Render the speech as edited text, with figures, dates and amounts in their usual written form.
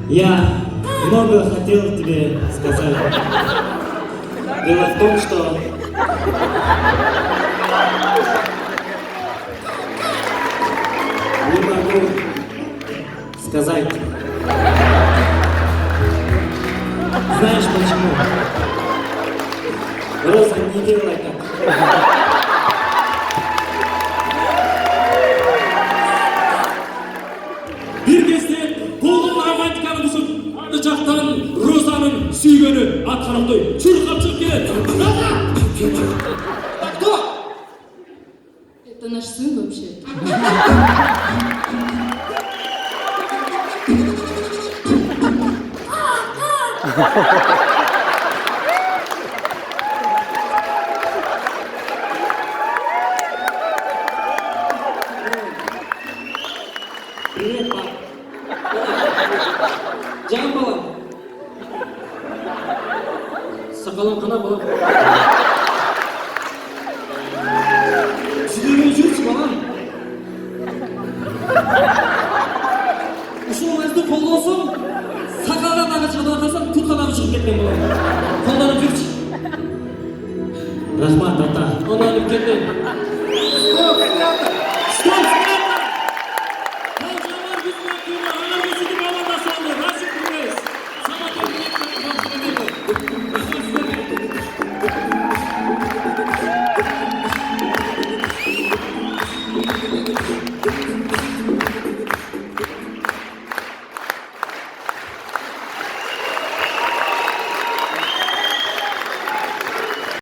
Я много хотел тебе сказать. Дело в том, что не могу сказать. Знаешь почему? Роза, не делай так. Bir кезде толқын романтиканы бұзып, ары жақтан Розаның сүйгені атқанықтай шұрқап шығып келеді. Кто? Это наш сын вообще. Привет, пап. Жан балам. Сақалың қана балам. Жүдеген жүрсі балам. Ұшуыңызды қолдан соң, сақалғандағы шаба атасам, тұтқадағы шығып кеткен балам. Қолданып жүрші. Рахмат, ата. Қолданып кетті.